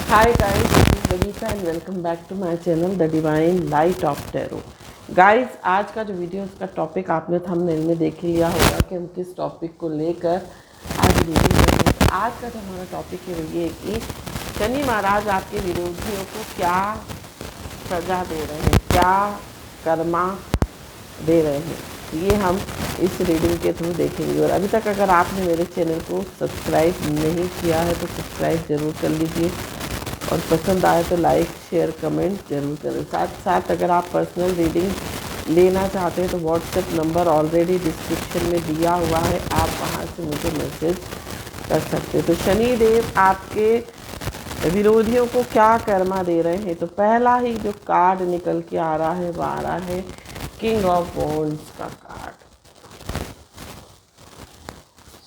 Hi guys, this is Vanita and welcome back to my channel The Divine Light of Tarot. Guys, आज का जो video उसका topic आपने thumbnail में देख ही लिया होगा कि हम किस टॉपिक को लेकर आज रीडिंग करेंगे। तो आज का जो हमारा टॉपिक है वो ये कि शनि महाराज आपके विरोधियों को क्या सजा दे रहे हैं, क्या कर्मा दे रहे हैं, ये हम इस रीडिंग के थ्रू देखेंगे। और अभी तक अगर आपने मेरे चैनल को सब्सक्राइब नहीं किया है तो सब्सक्राइब ज़रूर कर लीजिए और पसंद आए तो लाइक शेयर कमेंट जरूर करें। साथ साथ अगर आप पर्सनल रीडिंग लेना चाहते हैं तो व्हाट्सएप नंबर ऑलरेडी डिस्क्रिप्शन में दिया हुआ है, आप वहां से मुझे मैसेज कर सकते हैं। तो शनि देव आपके विरोधियों को क्या कर्मा दे रहे हैं, तो पहला ही जो कार्ड निकल के आ रहा है वो आ रहा है किंग ऑफ वॉन्ड्स का कार्ड।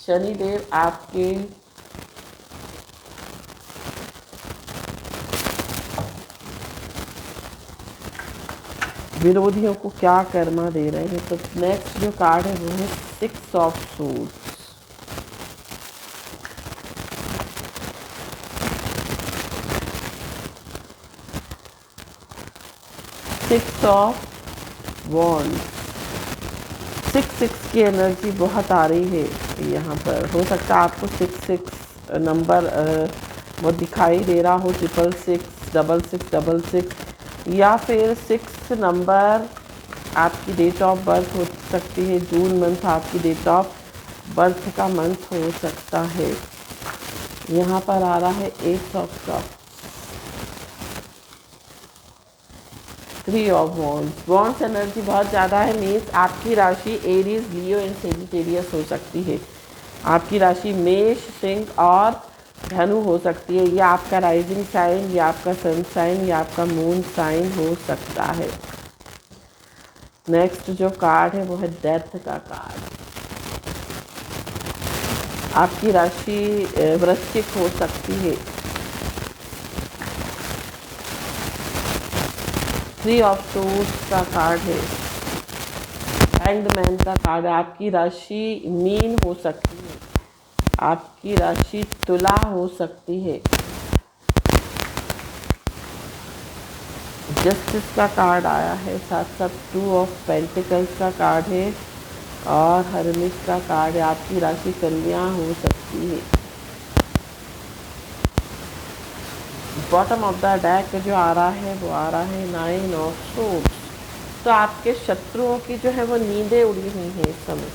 शनि देव आपके विरोधियों को क्या कर्मा दे रहे हैं। तो नेक्स्ट जो कार्ड है वो है 6 of suits. Six of wands, 6 की एनर्जी बहुत आ रही है यहाँ पर। हो सकता है आपको 6 नंबर वो दिखाई दे रहा हो, 666, 6666, या फिर 6 नंबर आपकी डेट ऑफ बर्थ हो सकती है। जून मंथ आपकी डेट ऑफ बर्थ का मंथ हो सकता है। यहाँ पर आ रहा है 8 of cups, 3 of wands. Wands energy बहुत ज़्यादा है, मीन्स आपकी राशि एरीज, लियो एंड सेजिटेरियस हो सकती है। आपकी राशि मेष, सिंह और धनु हो सकती है, या आपका राइजिंग साइन, या आपका सन साइन, या आपका मून साइन हो सकता है। नेक्स्ट जो कार्ड है वो है डेथ का कार्ड। आपकी राशि वृश्चिक हो सकती है। 3 ऑफ सोर्ड्स का कार्ड है। हैंग्ड मैन का कार्ड है। आपकी राशि मीन हो सकती है, आपकी राशि तुला हो सकती है। जस्टिस का कार्ड आया है, साथ साथ 2 ऑफ पेंटिकल्स का कार्ड है और हरमिट का कार्ड है। आपकी राशि कन्या हो सकती है। बॉटम ऑफ द डेक जो आ रहा है वो आ रहा है 9 ऑफ सोर्ड्स। तो आपके शत्रुओं की जो है वो नींदें उड़ी हुई हैं इस समय,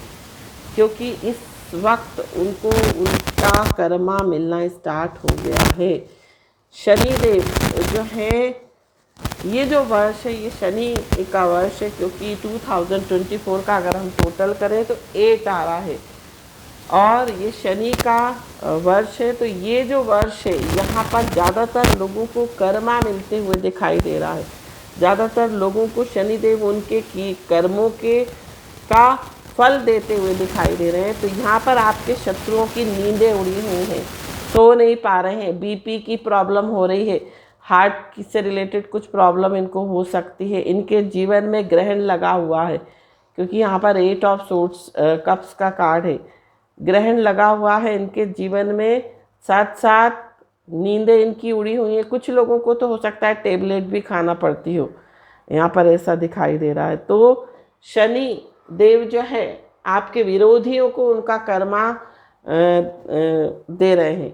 क्योंकि इस वक्त उनको उनका कर्मा मिलना स्टार्ट हो गया है। शनि देव जो है, ये जो वर्ष है ये शनि का वर्ष है, क्योंकि 2024 का अगर हम टोटल करें तो 8 आ रहा है और ये शनि का वर्ष है। तो ये जो वर्ष है यहाँ पर ज़्यादातर लोगों को कर्मा मिलते हुए दिखाई दे रहा है। ज़्यादातर लोगों को शनिदेव उनके की कर्मों के का फल देते हुए दिखाई दे रहे हैं। तो यहाँ पर आपके शत्रुओं की नींदें उड़ी हुई हैं, सो नहीं पा रहे हैं, बीपी की प्रॉब्लम हो रही है, हार्ट से रिलेटेड कुछ प्रॉब्लम इनको हो सकती है। इनके जीवन में ग्रहण लगा हुआ है, क्योंकि यहाँ पर 8 ऑफ सोर्ड्स कप्स का कार्ड है। ग्रहण लगा हुआ है इनके जीवन में, साथ साथ नींदें इनकी उड़ी हुई हैं। कुछ लोगों को तो हो सकता है टेबलेट भी खाना पड़ती हो, यहाँ पर ऐसा दिखाई दे रहा है। तो शनि देव जो है आपके विरोधियों को उनका कर्मा दे रहे हैं।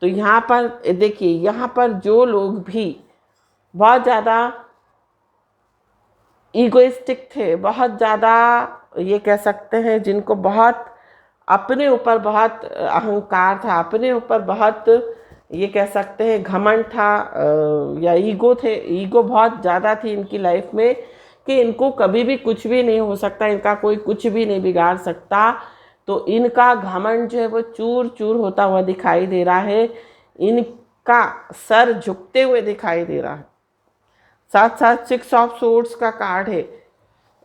तो यहाँ पर देखिए, यहाँ पर जो लोग भी बहुत ज़्यादा ईगोइस्टिक थे, बहुत ज़्यादा ये कह सकते हैं, जिनको बहुत अपने ऊपर बहुत अहंकार था, अपने ऊपर बहुत ये कह सकते हैं घमंड था, या ईगो बहुत ज़्यादा थी इनकी लाइफ में, कि इनको कभी भी कुछ भी नहीं हो सकता, इनका कोई कुछ भी नहीं बिगाड़ सकता। तो इनका घमंड जो है वो चूर चूर होता हुआ दिखाई दे रहा है, इनका सर झुकते हुए दिखाई दे रहा है। साथ साथ 6 ऑफ सोर्ड्स का कार्ड है।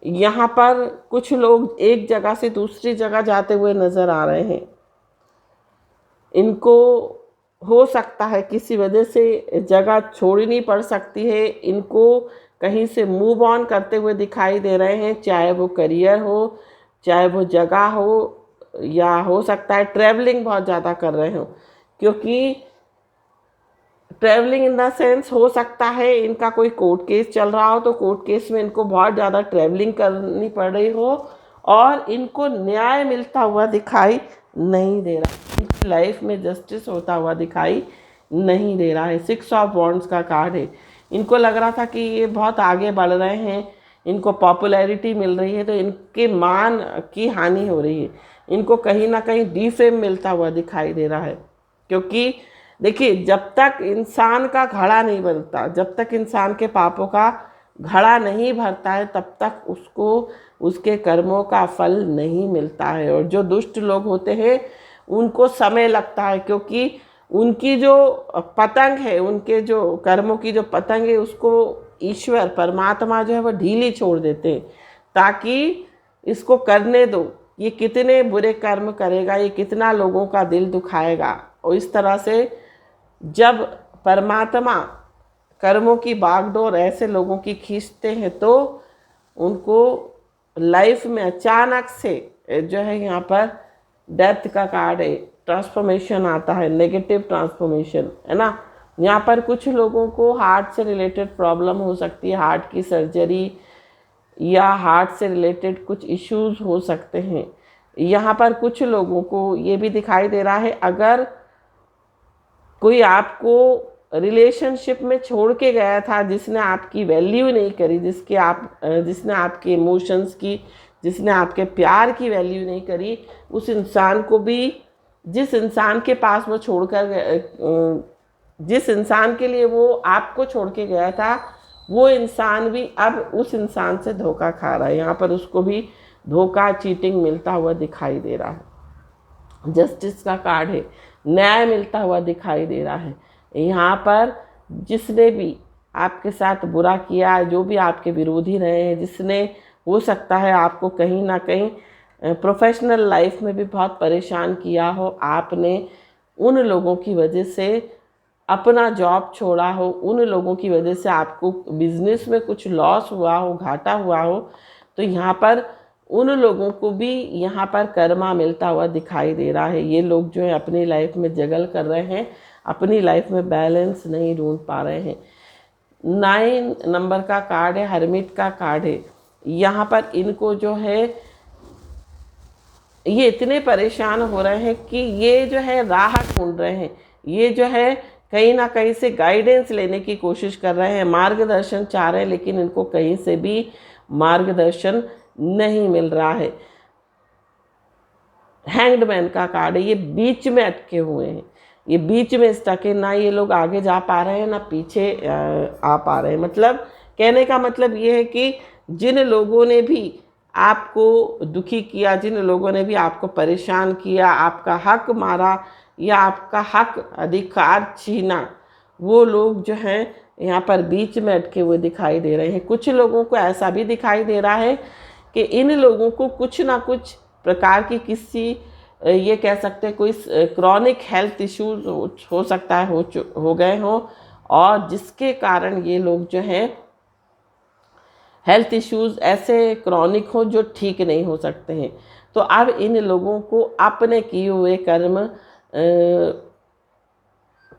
यहाँ पर कुछ लोग एक जगह से दूसरी जगह जाते हुए नजर आ रहे हैं। इनको हो सकता है किसी वजह से जगह छोड़नी पड़ सकती है, इनको कहीं से मूव ऑन करते हुए दिखाई दे रहे हैं, चाहे वो करियर हो, चाहे वो जगह हो, या हो सकता है ट्रैवलिंग बहुत ज़्यादा कर रहे हो, क्योंकि ट्रैवलिंग इन द सेंस हो सकता है इनका कोई कोर्ट केस चल रहा हो, तो कोर्ट केस में इनको बहुत ज़्यादा ट्रैवलिंग करनी पड़ रही हो और इनको न्याय मिलता हुआ दिखाई नहीं दे रहा, इनकी लाइफ में जस्टिस होता हुआ दिखाई नहीं दे रहा है। 6 ऑफ वॉन्ड्स का कार्ड है। इनको लग रहा था कि ये बहुत आगे बढ़ रहे हैं, इनको पॉपुलैरिटी मिल रही है, तो इनके मान की हानि हो रही है, इनको कहीं ना कहीं डिफेम मिलता हुआ दिखाई दे रहा है। क्योंकि देखिए, जब तक इंसान का घड़ा नहीं बनता, जब तक इंसान के पापों का घड़ा नहीं भरता है, तब तक उसको उसके कर्मों का फल नहीं मिलता है। और जो दुष्ट लोग होते हैं उनको समय लगता है, क्योंकि उनकी जो पतंग है, उनके जो कर्मों की जो पतंग है, उसको ईश्वर परमात्मा जो है वो ढीली छोड़ देते हैं, ताकि इसको करने दो, ये कितने बुरे कर्म करेगा, ये कितना लोगों का दिल दुखाएगा। और इस तरह से जब परमात्मा कर्मों की बागडोर ऐसे लोगों की खींचते हैं, तो उनको लाइफ में अचानक से जो है यहाँ पर डेथ का कार्ड है, ट्रांसफॉर्मेशन आता है, नेगेटिव ट्रांसफॉर्मेशन है ना। यहाँ पर कुछ लोगों को हार्ट से रिलेटेड प्रॉब्लम हो सकती है, हार्ट की सर्जरी या हार्ट से रिलेटेड कुछ इश्यूज हो सकते हैं। यहाँ पर कुछ लोगों को ये भी दिखाई दे रहा है, अगर कोई आपको रिलेशनशिप में छोड़ के गया था, जिसने आपकी वैल्यू नहीं करी, जिसने आपके इमोशंस की, जिसने आपके प्यार की वैल्यू नहीं करी, उस इंसान को भी, जिस इंसान के पास वो छोड़कर, जिस इंसान के लिए वो आपको छोड़ के गया था, वो इंसान भी अब उस इंसान से धोखा खा रहा है। यहाँ पर उसको भी धोखा, चीटिंग मिलता हुआ दिखाई दे रहा है। जस्टिस का कार्ड है, न्याय मिलता हुआ दिखाई दे रहा है। यहाँ पर जिसने भी आपके साथ बुरा किया, जो भी आपके विरोधी रहे हैं, जिसने हो सकता है आपको कहीं ना कहीं प्रोफेशनल लाइफ में भी बहुत परेशान किया हो, आपने उन लोगों की वजह से अपना जॉब छोड़ा हो, उन लोगों की वजह से आपको बिजनेस में कुछ लॉस हुआ हो, घाटा हुआ हो, तो यहाँ पर उन लोगों को भी यहाँ पर कर्मा मिलता हुआ दिखाई दे रहा है। ये लोग जो है अपनी लाइफ में जगल कर रहे हैं, अपनी लाइफ में बैलेंस नहीं ढूंढ पा रहे हैं। 9 नंबर का कार्ड है, हर्मिट का कार्ड है। यहाँ पर इनको जो है, ये इतने परेशान हो रहे हैं कि ये जो है राह ढूंढ रहे हैं, ये जो है कहीं ना कहीं से गाइडेंस लेने की कोशिश कर रहे हैं, मार्गदर्शन चाह रहे हैं, लेकिन इनको कहीं से भी मार्गदर्शन नहीं मिल रहा है। हैंग्ड मैन का कार्ड है, ये बीच में अटके हुए हैं, ये बीच में स्टक है, ना ये लोग आगे जा पा रहे हैं ना पीछे आ पा रहे हैं। मतलब कहने का मतलब ये है कि जिन लोगों ने भी आपको दुखी किया, जिन लोगों ने भी आपको परेशान किया, आपका हक मारा या आपका हक अधिकार छीना, वो लोग जो हैं यहाँ पर बीच में अटके हुए दिखाई दे रहे हैं। कुछ लोगों को ऐसा भी दिखाई दे रहा है कि इन लोगों को कुछ ना कुछ प्रकार की किसी, ये कह सकते हैं कोई क्रॉनिक हेल्थ इश्यूज हो सकता है हो गए हों, और जिसके कारण ये लोग जो हैं हेल्थ इश्यूज ऐसे क्रॉनिक हो जो ठीक नहीं हो सकते हैं। तो अब इन लोगों को अपने किए हुए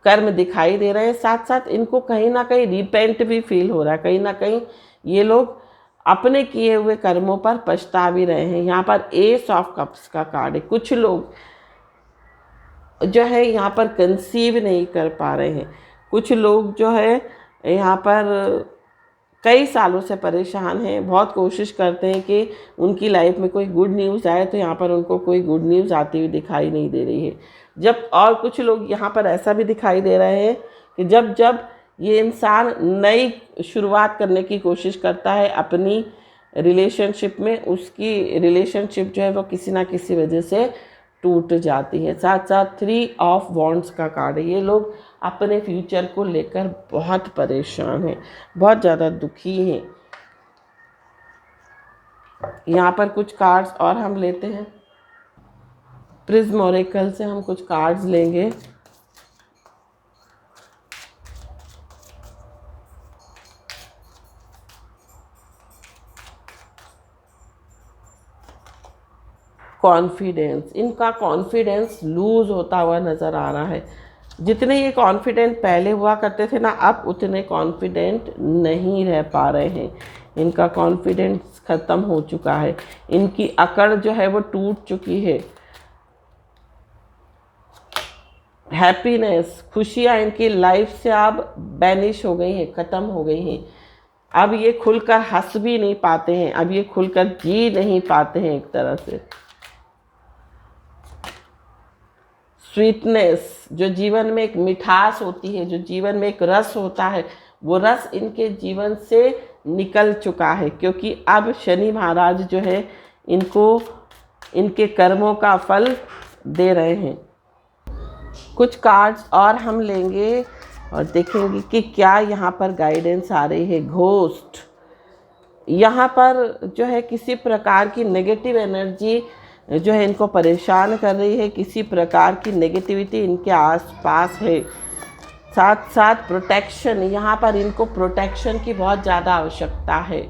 कर्म दिखाई दे रहे हैं, साथ साथ इनको कहीं ना कहीं रिपेंट भी फील हो रहा है, कहीं ना कहीं ये लोग अपने किए हुए कर्मों पर पछता भी रहे हैं। यहाँ पर एस ऑफ कप्स का कार्ड है। कुछ लोग जो है यहाँ पर कंसीव नहीं कर पा रहे हैं, कुछ लोग जो है यहाँ पर कई सालों से परेशान हैं, बहुत कोशिश करते हैं कि उनकी लाइफ में कोई गुड न्यूज़ आए, तो यहाँ पर उनको कोई गुड न्यूज़ आती हुई दिखाई नहीं दे रही है। जब और कुछ लोग यहाँ पर ऐसा भी दिखाई दे रहे हैं कि जब जब ये इंसान नई शुरुआत करने की कोशिश करता है अपनी रिलेशनशिप में, उसकी रिलेशनशिप जो है वो किसी ना किसी वजह से टूट जाती है। साथ साथ 3 ऑफ वॉन्ड्स का कार्ड है। ये लोग अपने फ्यूचर को लेकर बहुत परेशान हैं, बहुत ज़्यादा दुखी हैं। यहाँ पर कुछ कार्ड्स और हम लेते हैं, प्रिज्म ओरेकल से हम कुछ कार्ड्स लेंगे। कॉन्फिडेंस, इनका कॉन्फिडेंस लूज होता हुआ नज़र आ रहा है। जितने ये कॉन्फिडेंट पहले हुआ करते थे ना, अब उतने कॉन्फिडेंट नहीं रह पा रहे हैं। इनका कॉन्फिडेंस ख़त्म हो चुका है, इनकी अकड़ जो है वो टूट चुकी है। हैप्पीनेस, खुशियाँ इनकी लाइफ से अब बैनिश हो गई हैं, ख़त्म हो गई हैं। अब ये खुलकर हंस भी नहीं पाते हैं, अब ये खुलकर जी नहीं पाते हैं एक तरह से। स्वीटनेस, जो जीवन में एक मिठास होती है, जो जीवन में एक रस होता है, वो रस इनके जीवन से निकल चुका है, क्योंकि अब शनि महाराज जो है इनको इनके कर्मों का फल दे रहे हैं। कुछ कार्ड्स और हम लेंगे और देखेंगे कि क्या यहाँ पर गाइडेंस आ रही है। घोस्ट, यहाँ पर जो है किसी प्रकार की नेगेटिव एनर्जी जो है इनको परेशान कर रही है, किसी प्रकार की नेगेटिविटी इनके आसपास है। साथ साथ प्रोटेक्शन, यहाँ पर इनको प्रोटेक्शन की बहुत ज़्यादा आवश्यकता है।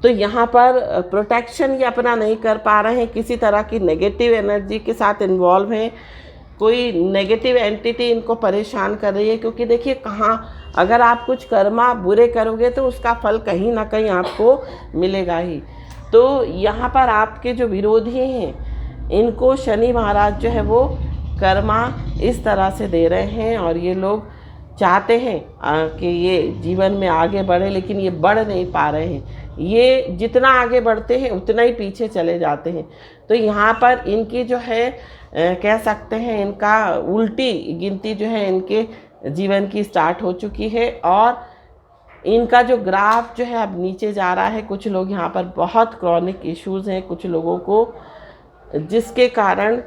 तो यहाँ पर प्रोटेक्शन ये अपना नहीं कर पा रहे हैं, किसी तरह की नेगेटिव एनर्जी के साथ इन्वॉल्व हैं, कोई नेगेटिव एंटिटी इनको परेशान कर रही है। क्योंकि देखिए कहाँ, अगर आप कुछ कर्मा बुरे करोगे तो उसका फल कहीं ना कहीं आपको मिलेगा ही। तो यहाँ पर आपके जो विरोधी हैं इनको शनि महाराज जो है वो कर्मा इस तरह से दे रहे हैं, और ये लोग चाहते हैं कि ये जीवन में आगे बढ़े, लेकिन ये बढ़ नहीं पा रहे हैं। ये जितना आगे बढ़ते हैं उतना ही पीछे चले जाते हैं। तो यहाँ पर इनकी जो है कह सकते हैं इनका उल्टी गिनती जो है इनके जीवन की स्टार्ट हो चुकी है, और इनका जो ग्राफ जो है अब नीचे जा रहा है। कुछ लोग यहाँ पर बहुत क्रॉनिक इश्यूज़ हैं कुछ लोगों को, जिसके कारण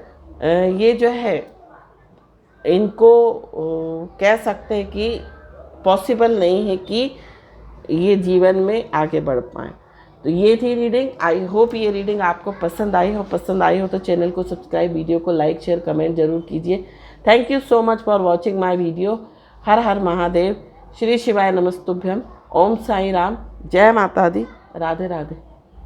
ये जो है इनको कह सकते हैं कि पॉसिबल नहीं है कि ये जीवन में आगे बढ़ पाएँ। तो ये थी रीडिंग। आई होप ये रीडिंग आपको पसंद आई हो। पसंद आई हो तो चैनल को सब्सक्राइब, वीडियो को लाइक शेयर कमेंट जरूर कीजिए। Thank you so much for watching my video. हर हर महादेव, श्री शिवाय नमस्तुभ्यम, ओम साई राम, जय माता दी, राधे राधे।